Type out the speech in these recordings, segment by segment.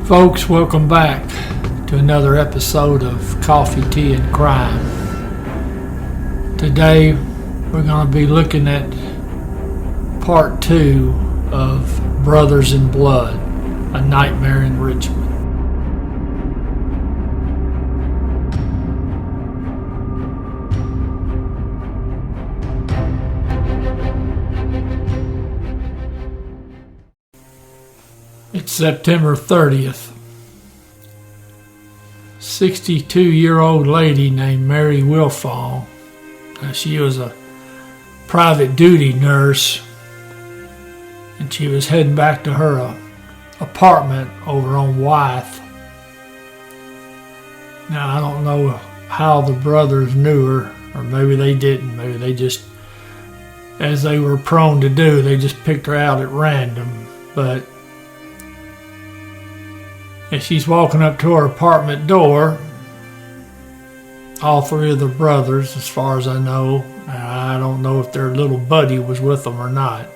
Folks, welcome back to another episode of Coffee, Tea, and Crime. Today, we're going to be looking at part 2 of Brothers in Blood, A Nightmare in Richmond. It's September 30th. 62-year-old lady named Mary Wilfong. She was a private duty nurse, and she was heading back to her apartment over on Wythe. Now, I don't know how the brothers knew her, or maybe they didn't. Maybe they just, as they were prone to do, they just picked her out at random. But as she's walking up to her apartment door, all three of the brothers, as far as I know, I don't know if their little buddy was with them or not,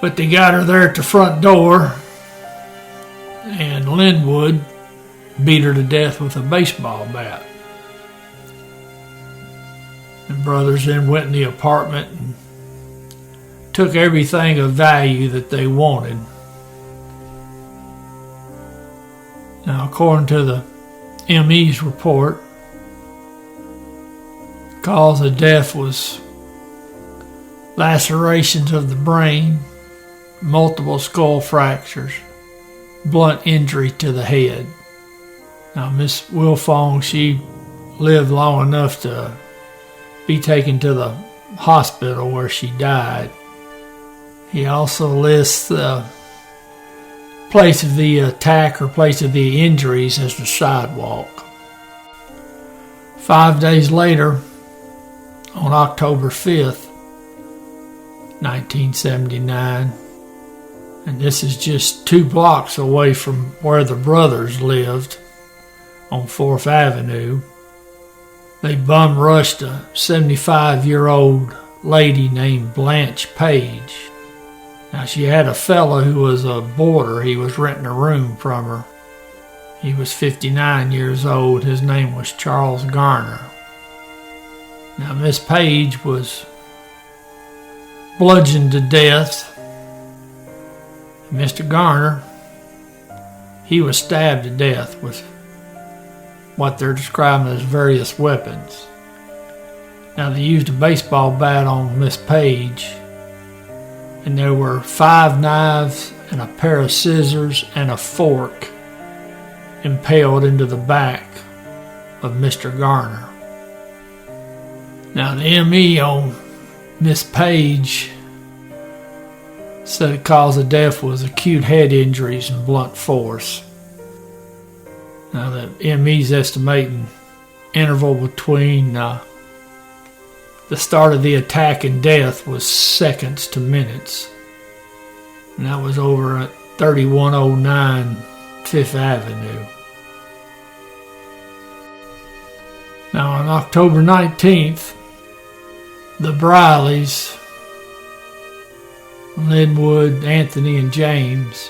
but they got her there at the front door, and Linwood beat her to death with a baseball bat. The brothers then went in the apartment and took everything of value that they wanted. Now, according to the ME's report, the cause of death was lacerations of the brain, multiple skull fractures, blunt injury to the head. Now, Miss Wilfong, she lived long enough to be taken to the hospital where she died. He also lists the place of the attack or place of the injuries as the sidewalk. 5 days later, on October 5th, 1979, and this is just 2 blocks away from where the brothers lived on 4th Avenue, they bum rushed a 75-year-old lady named Blanche Page. Now, she had a fellow who was a boarder. He was renting a room from her. He was 59 years old. His name was Charles Garner. Now, Miss Page was bludgeoned to death. Mr. Garner, he was stabbed to death with what they're describing as various weapons. Now, they used a baseball bat on Miss Page, and there were 5 knives and a pair of scissors and a fork impaled into the back of Mr. Garner. Now, the ME on Miss Page said the cause of death was acute head injuries and blunt force. Now, the ME's estimating interval between the start of the attack and death was seconds to minutes. And that was over at 3109 5th Avenue. Now, on October 19th, the Brileys, Linwood, Anthony, and James,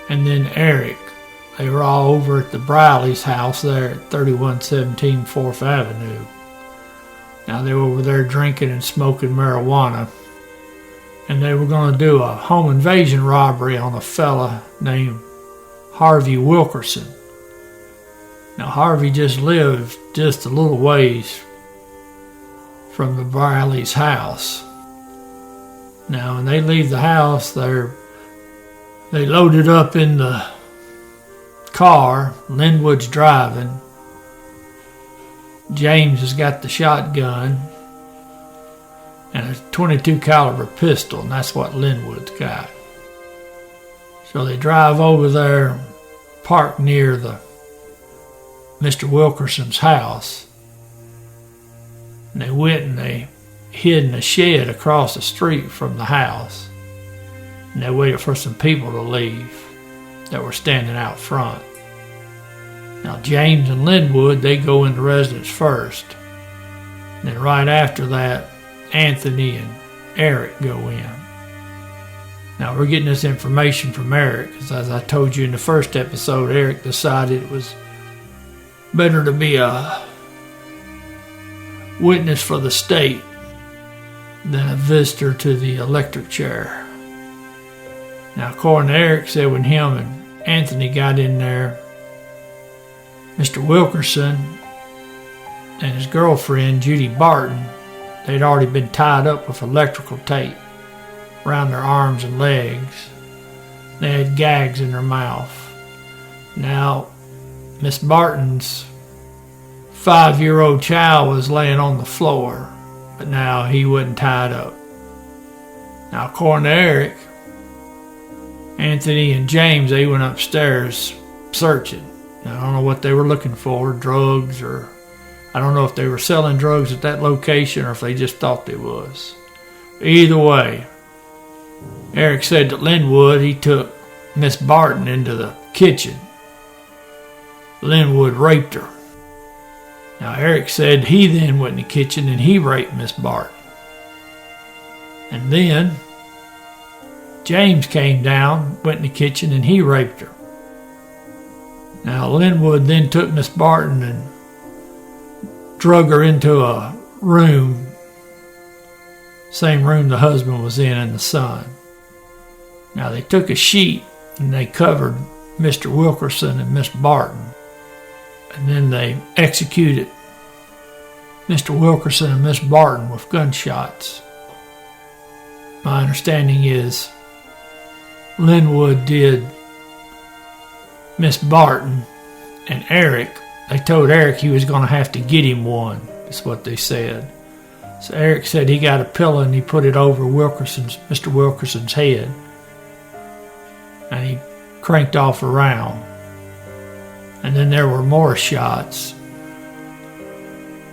and then Eric, they were all over at the Brileys' house there at 3117 4th Avenue. Now, they were over there drinking and smoking marijuana, and they were going to do a home invasion robbery on a fella named Harvey Wilkerson. Now, Harvey just lived just a little ways from the Brileys' house. Now, when they leave the house, they loaded up in the car. Linwood's driving. James has got the shotgun and a .22 caliber pistol, and that's what Linwood's got. So they drive over there, park near Mr. Wilkerson's house, and they went and they hid in a shed across the street from the house, and they waited for some people to leave that were standing out front. Now, James and Linwood, they go in the residence first. Then right after that, Anthony and Eric go in. Now we're getting this information from Eric, because as I told you in the first episode, Eric decided it was better to be a witness for the state than a visitor to the electric chair. Now, according to Eric, said when him and Anthony got in there, Mr. Wilkerson and his girlfriend, Judy Barton, they'd already been tied up with electrical tape around their arms and legs. They had gags in their mouth. Now, Miss Barton's 5-year-old child was laying on the floor, but now he wasn't tied up. Now, according to Eric, Anthony and James, they went upstairs searching. Now, I don't know what they were looking for, drugs, or I don't know if they were selling drugs at that location or if they just thought they was. Either way, Eric said that Linwood, he took Miss Barton into the kitchen. Linwood raped her. Now, Eric said he then went in the kitchen and he raped Miss Barton. And then James came down, went in the kitchen, and he raped her. Now, Linwood then took Miss Barton and drug her into a room, same room the husband was in and the son. Now, they took a sheet and they covered Mr. Wilkerson and Miss Barton. And then they executed Mr. Wilkerson and Miss Barton with gunshots. My understanding is Linwood did Miss Barton, and Eric, they told Eric he was going to have to get him one. That's what they said. So Eric said he got a pillow and he put it over Mr. Wilkerson's head. And he cranked off around. And then there were more shots.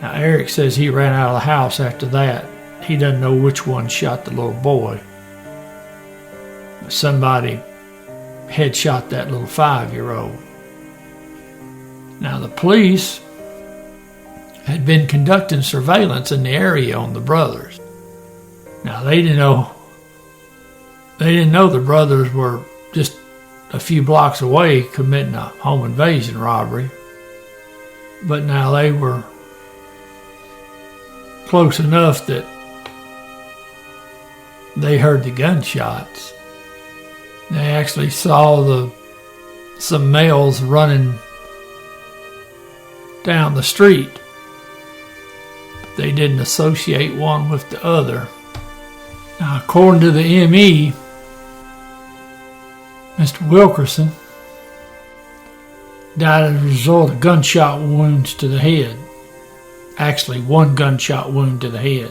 Now Eric says he ran out of the house after that. He doesn't know which one shot the little boy. But somebody headshot that little 5-year-old. Now the police had been conducting surveillance in the area on the brothers. Now they didn't know the brothers were just a few blocks away committing a home invasion robbery. But now they were close enough that they heard the gunshots. They actually saw some males running down the street. They didn't associate one with the other. Now, according to the ME, Mr. Wilkerson died as a result of gunshot wounds to the head. Actually, one gunshot wound to the head.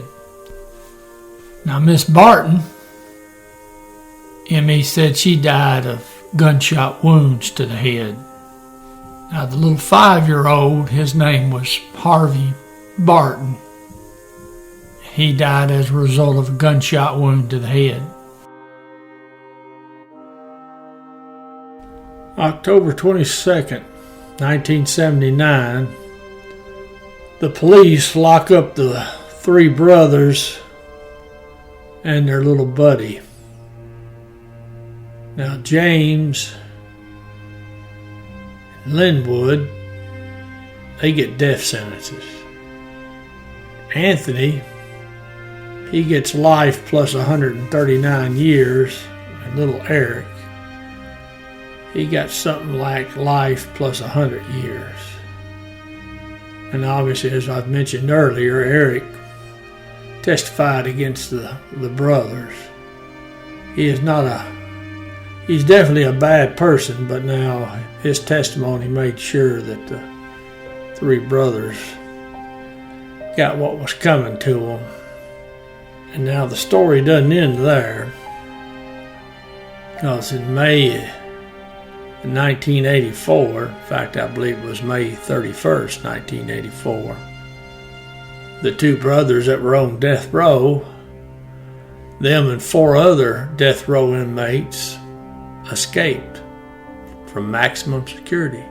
Now, Miss Barton, ME said she died of gunshot wounds to the head. Now, the little 5-year-old, his name was Harvey Barton. He died as a result of a gunshot wound to the head. October 22nd, 1979, the police lock up the 3 brothers and their little buddy. Now, James and Linwood, they get death sentences. Anthony, he gets life plus 139 years, and little Eric, he got something like life plus 100 years. And obviously, as I've mentioned earlier, Eric testified against the brothers. He's definitely a bad person, but now his testimony made sure that the 3 brothers got what was coming to them. And now the story doesn't end there, because in May 1984, in fact I believe it was May 31st, 1984, the 2 brothers that were on death row, them and 4 other death row inmates escaped from maximum security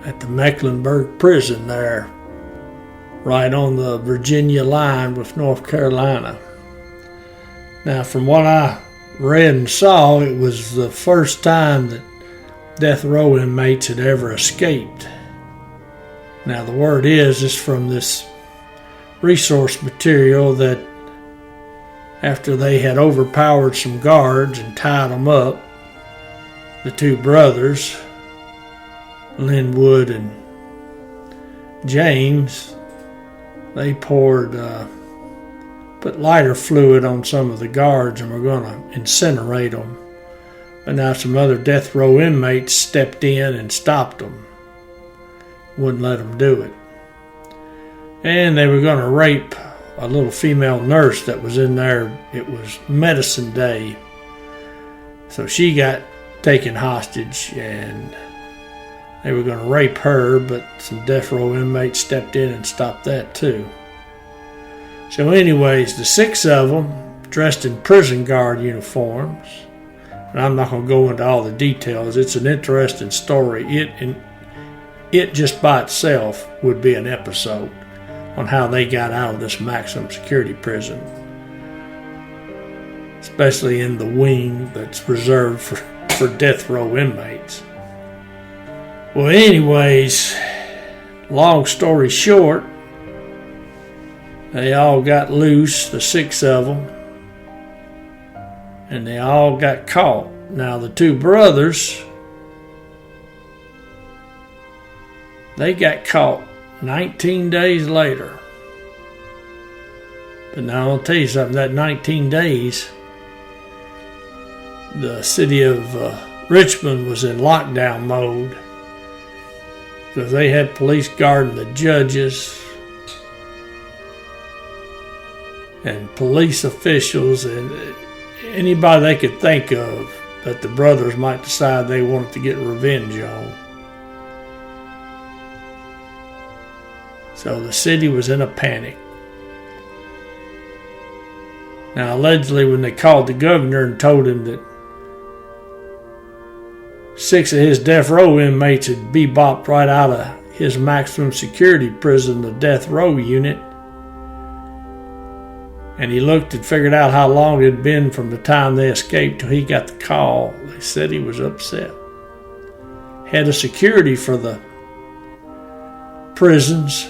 at the Mecklenburg prison there right on the Virginia line with North Carolina. Now, from what I read and saw, it was the first time that death row inmates had ever escaped. Now, the word is from this resource material that after they had overpowered some guards and tied them up, the two brothers, Linwood and James, they put lighter fluid on some of the guards and were going to incinerate them. But now some other death row inmates stepped in and stopped them. Wouldn't let them do it. And they were going to rape a little female nurse that was in there. It was medicine day. So she got taken hostage and they were going to rape her, but some death row inmates stepped in and stopped that too. So anyways, the 6 of them dressed in prison guard uniforms, and I'm not going to go into all the details. It's an interesting story. It just by itself would be an episode on how they got out of this maximum security prison, especially in the wing that's reserved for death row inmates. Well, anyways, long story short, they all got loose, the 6 of them, and they all got caught. Now, the 2 brothers, they got caught 19 days later. But now I'll tell you something, that 19 days, the city of Richmond was in lockdown mode because they had police guarding the judges and police officials and anybody they could think of that the brothers might decide they wanted to get revenge on. So the city was in a panic. Now, allegedly, when they called the governor and told him that 6 of his death row inmates had bebopped right out of his maximum security prison, the death row unit, and he looked and figured out how long it had been from the time they escaped till he got the call, they said he was upset. Head of security for the prisons,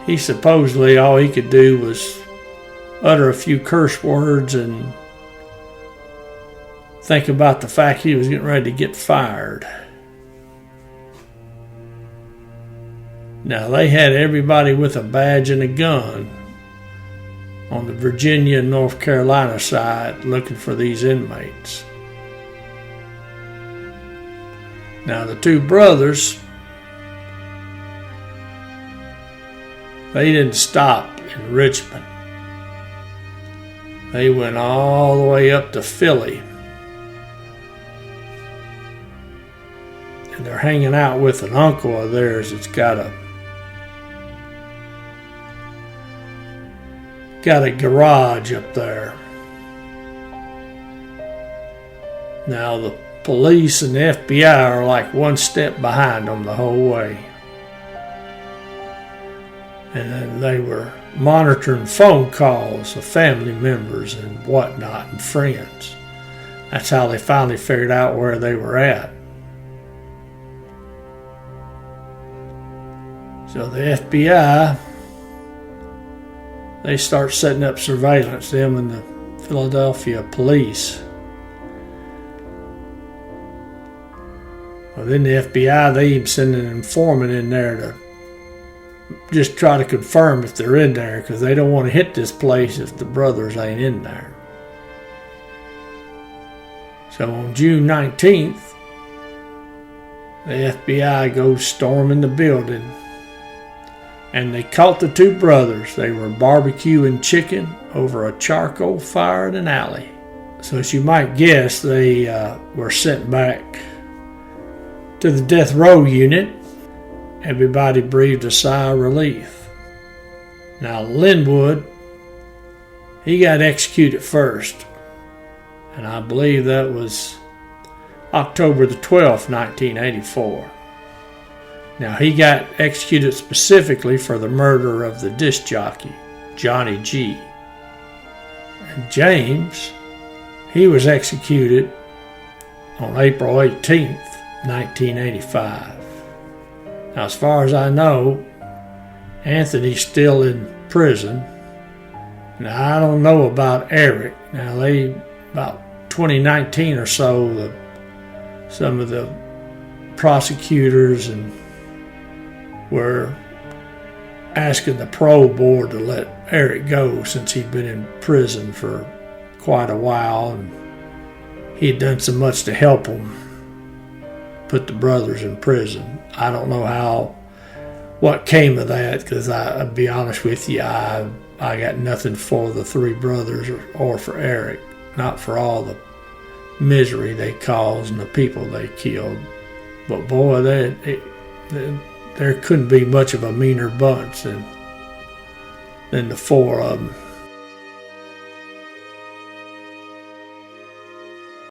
he supposedly all he could do was utter a few curse words and think about the fact he was getting ready to get fired. Now, they had everybody with a badge and a gun on the Virginia and North Carolina side looking for these inmates. Now, the 2 brothers, they didn't stop in Richmond. They went all the way up to Philly. And they're hanging out with an uncle of theirs that's got a garage up there. Now, the police and the FBI are like one step behind them the whole way. And then they were monitoring phone calls of family members and whatnot and friends. That's how they finally figured out where they were at. So the FBI, they start setting up surveillance, them and the Philadelphia police. Well, then the FBI, they even send an informant in there to just try to confirm if they're in there, because they don't want to hit this place if the brothers ain't in there. So on June 19th, the FBI goes storming the building, and they caught the 2 brothers. They were barbecuing chicken over a charcoal fire in an alley. So as you might guess, they were sent back to the death row unit. Everybody breathed a sigh of relief. Now, Linwood, he got executed first, and I believe that was October the 12th, 1984. Now, he got executed specifically for the murder of the disc jockey, Johnny G. And James, he was executed on April 18th, 1985. Now, as far as I know, Anthony's still in prison. Now, I don't know about Eric. Now, about 2019 or so, some of the prosecutors were asking the parole board to let Eric go since he'd been in prison for quite a while, and he had done so much to help them put the brothers in prison. I don't know what came of that, because I'll be honest with you, I got nothing for the three brothers or for Eric, not for all the misery they caused and the people they killed. But boy, there couldn't be much of a meaner bunch than the four of them.